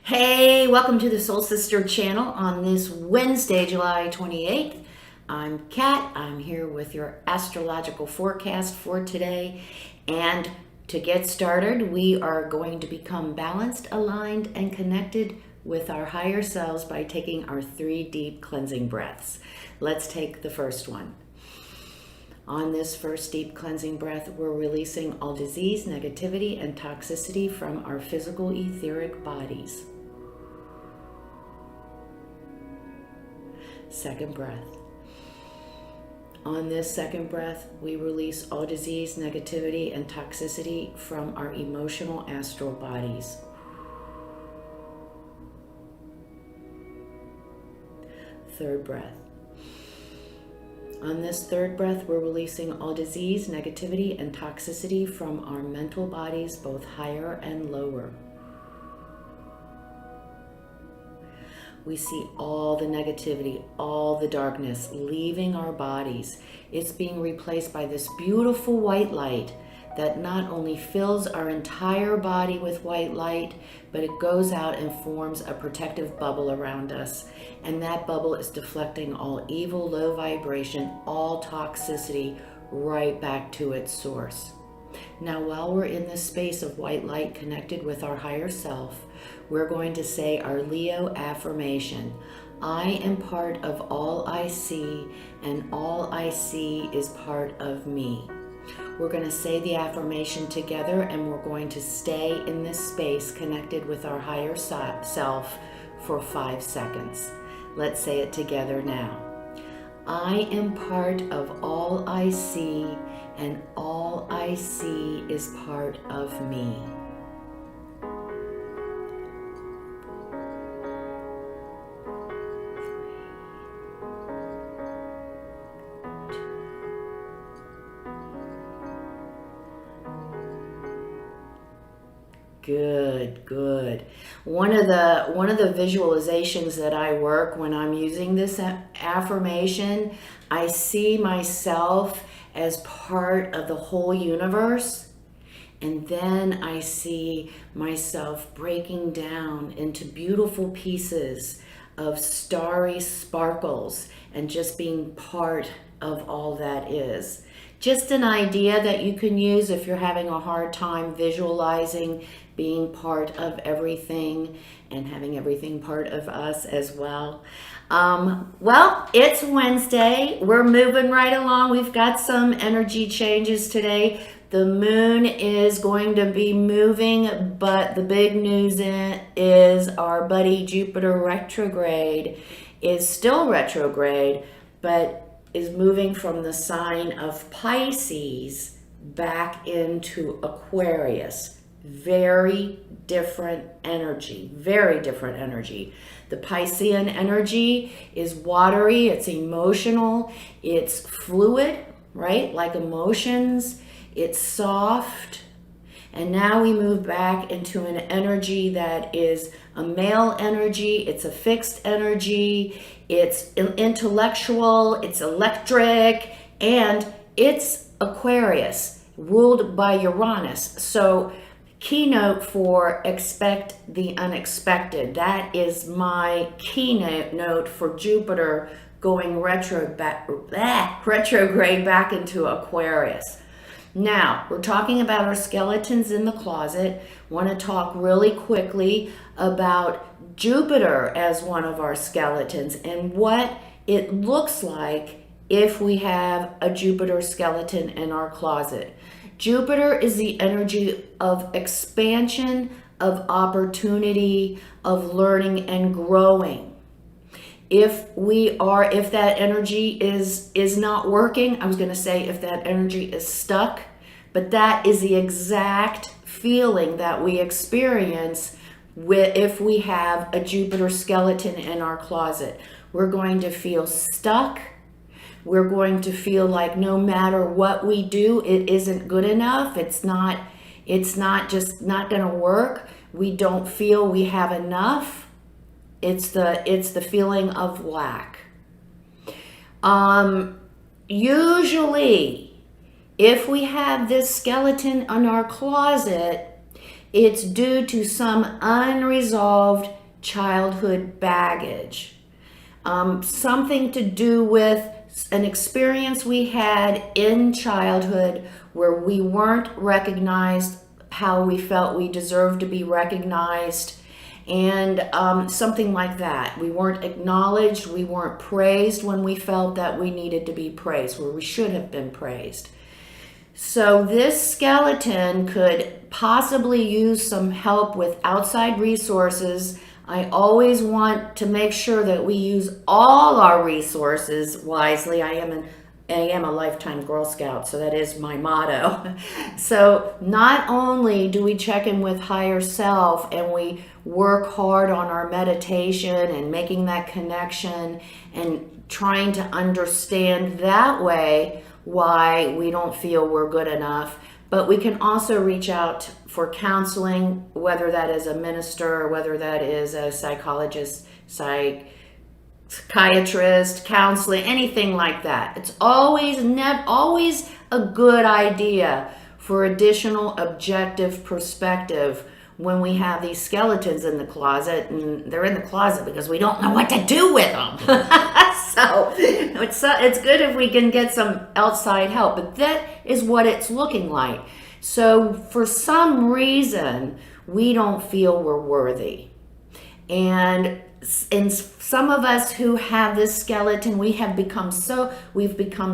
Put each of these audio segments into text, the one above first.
Hey, welcome to the Soul Sister channel on this Wednesday, July 28th. I'm Kat. I'm here with your astrological forecast for today. And to get started, we are going to become balanced, aligned, and connected with our higher selves by taking our 3 deep cleansing breaths. Let's take the first one. On this first deep cleansing breath, we're releasing all disease, negativity, and toxicity from our physical etheric bodies. Second breath. On this second breath, we release all disease, negativity, and toxicity from our emotional astral bodies. Third breath. On this third breath, we're releasing all disease, negativity, and toxicity from our mental bodies, both higher and lower. We see all the negativity, all the darkness leaving our bodies. It's being replaced by this beautiful white light that not only fills our entire body with white light, but it goes out and forms a protective bubble around us. And that bubble is deflecting all evil, low vibration, all toxicity right back to its source. Now, while we're in this space of white light connected with our higher self, we're going to say our Leo affirmation. I am part of all I see, and all I see is part of me. We're going to say the affirmation together, and we're going to stay in this space connected with our higher self for 5 seconds. Let's say it together now. I am part of all I see, and all I see is part of me. Good. One of the visualizations that I work when I'm using this affirmation, I see myself as part of the whole universe, and then I see myself breaking down into beautiful pieces of starry sparkles and just being part of all that is. Just an idea that you can use if you're having a hard time visualizing being part of everything and having everything part of us as well. Well, it's Wednesday. We're moving right along. We've got some energy changes today. The moon is going to be moving, but the big news is our buddy Jupiter retrograde is still retrograde, but is moving from the sign of Pisces back into Aquarius. Very different energy. The Piscean energy is watery, it's emotional, it's fluid, right? Like emotions, it's soft. And now we move back into an energy that is a male energy, it's a fixed energy, it's intellectual, it's electric, and it's Aquarius, ruled by Uranus. So keynote for expect the unexpected. That is my keynote for Jupiter going retrograde back into Aquarius. Now, we're talking about our skeletons in the closet. Want to talk really quickly about Jupiter as one of our skeletons and what it looks like if we have a Jupiter skeleton in our closet. Jupiter is the energy of expansion, of opportunity, of learning and growing. If that energy is not working, I was going to say if that energy is stuck, but that is the exact feeling that we experience if we have a Jupiter skeleton in our closet. We're going to feel stuck. We're going to feel like no matter what we do, it isn't good enough. It's not just not going to work. We don't feel we have enough. It's the feeling of lack. Usually, if we have this skeleton in our closet, it's due to some unresolved childhood baggage. Something to do with an experience we had in childhood where we weren't recognized how we felt we deserved to be recognized, and something like that. We weren't acknowledged, we weren't praised when we felt that we needed to be praised, where we should have been praised. So this skeleton could possibly use some help with outside resources. I always want to make sure that we use all our resources wisely. I am a lifetime Girl Scout, so that is my motto. So not only do we check in with higher self and we work hard on our meditation and making that connection and trying to understand that way why we don't feel we're good enough, but we can also reach out for counseling, whether that is a minister or whether that is a psychologist, psychiatrist, counseling, anything like that. It's always a good idea for additional objective perspective when we have these skeletons in the closet, and they're in the closet because we don't know what to do with them. So it's good if we can get some outside help, but that is what it's looking like. So for some reason, we don't feel we're worthy. And some of us who have this skeleton, we've become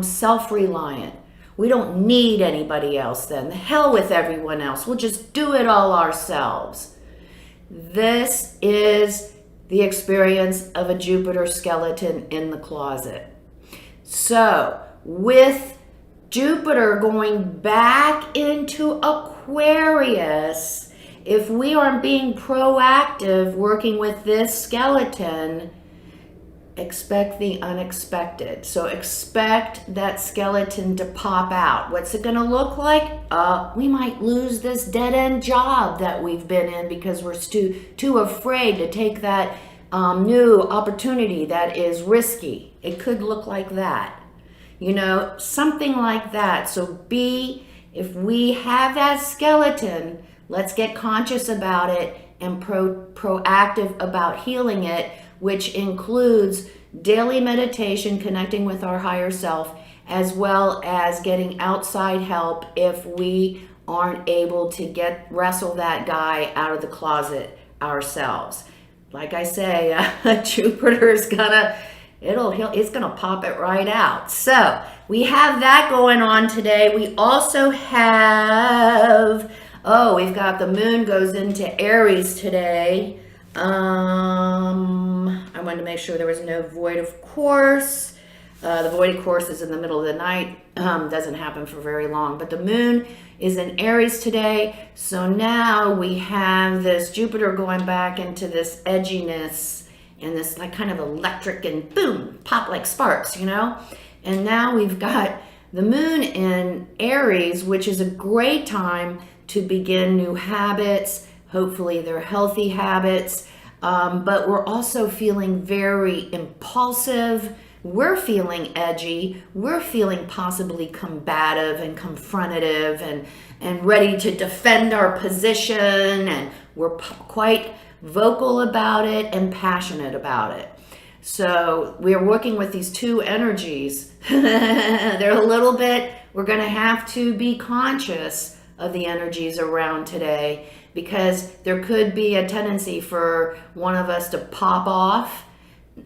self-reliant. We don't need anybody else then. The hell with everyone else. We'll just do it all ourselves. This is the experience of a Jupiter skeleton in the closet. So with Jupiter going back into Aquarius, if we aren't being proactive working with this skeleton, expect the unexpected. So expect that skeleton to pop out. What's it going to look like? We might lose this dead-end job that we've been in because we're too afraid to take that new opportunity that is risky. It could look like that. Something like that. So if we have that skeleton, let's get conscious about it and proactive about healing it, which includes daily meditation, connecting with our higher self, as well as getting outside help if we aren't able to wrestle that guy out of the closet ourselves. Like I say, Jupiter is it's gonna pop it right out. So we have that going on today. We also have, we've got the moon goes into Aries today. I wanted to make sure there was no void of course. The void of course is in the middle of the night. Doesn't happen for very long, but the moon is in Aries today. So now we have this Jupiter going back into this edginess and this like kind of electric and boom, pop like sparks, And now we've got the moon in Aries, which is a great time to begin new habits. Hopefully they're healthy habits, but we're also feeling very impulsive. We're feeling edgy. We're feeling possibly combative and confrontative and ready to defend our position. And we're quite vocal about it and passionate about it. So we're working with these two energies. They're we're going to have to be conscious of the energies around today, because there could be a tendency for one of us to pop off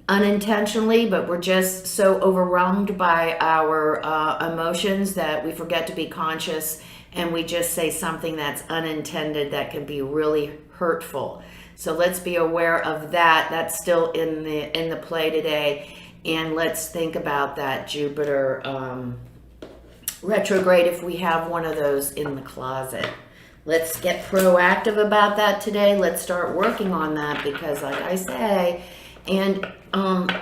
unintentionally, but we're just so overwhelmed by our emotions that we forget to be conscious, and we just say something that's unintended that can be really hurtful. So let's be aware of that. That's still in the play today, and let's think about that Jupiter retrograde if we have one of those in the closet. Let's get proactive about that today. Let's start working on that, because like I say, and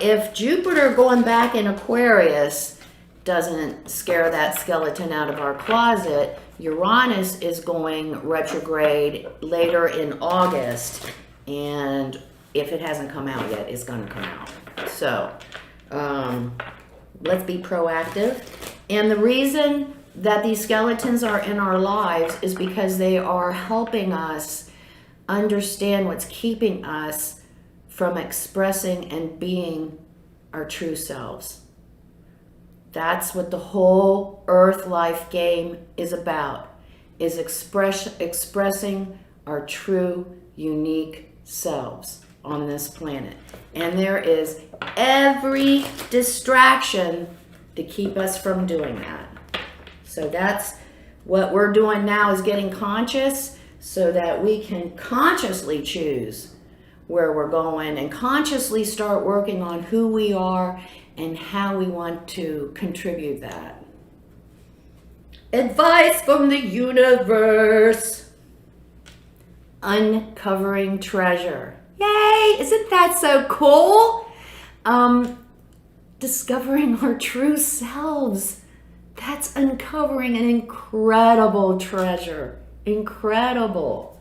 if Jupiter going back in Aquarius doesn't scare that skeleton out of our closet, Uranus is going retrograde later in August, and if it hasn't come out yet, it's going to come out. So let's be proactive. And the reason that these skeletons are in our lives is because they are helping us understand what's keeping us from expressing and being our true selves. That's what the whole Earth life game is about, is expressing our true, unique selves on this planet. And there is every distraction to keep us from doing that. So that's what we're doing now, is getting conscious so that we can consciously choose where we're going and consciously start working on who we are and how we want to contribute that. Advice from the universe. Uncovering treasure. Yay! Isn't that so cool? Discovering our true selves. That's uncovering an incredible treasure. Incredible.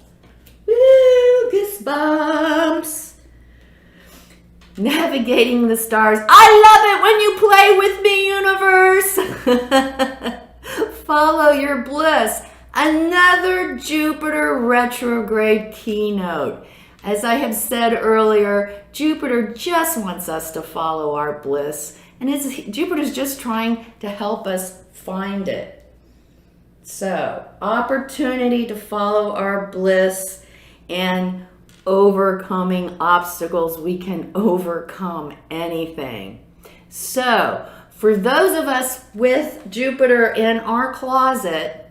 Woo! Goosebumps. Navigating the stars. I love it when you play with me, universe. Follow your bliss. Another Jupiter retrograde keynote. As I have said earlier, Jupiter just wants us to follow our bliss. And Jupiter's just trying to help us find it. So, opportunity to follow our bliss and overcoming obstacles. We can overcome anything. So, for those of us with Jupiter in our closet,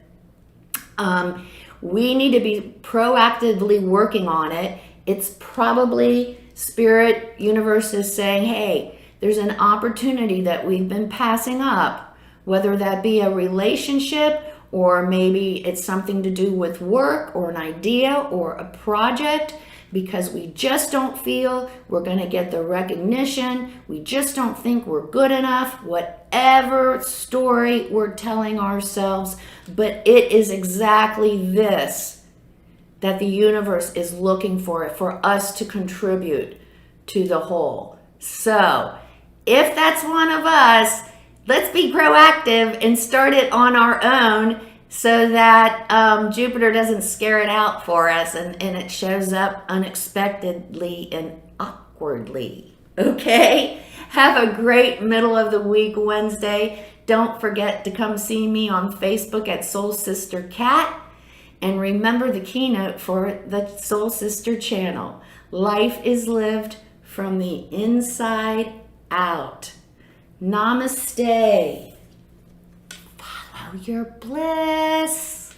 we need to be proactively working on it. It's probably Spirit Universe is saying, hey, there's an opportunity that we've been passing up, whether that be a relationship, or maybe it's something to do with work or an idea or a project, because we just don't feel we're going to get the recognition. We just don't think we're good enough, whatever story we're telling ourselves. But it is exactly this that the universe is looking for us to contribute to the whole. So if that's one of us, let's be proactive and start it on our own, so that Jupiter doesn't scare it out for us and it shows up unexpectedly and awkwardly. Okay? Have a great middle of the week Wednesday. Don't forget to come see me on Facebook at Soul Sister Cat. And remember the keynote for the Soul Sister channel. Life is lived from the inside out. Namaste. Follow your bliss.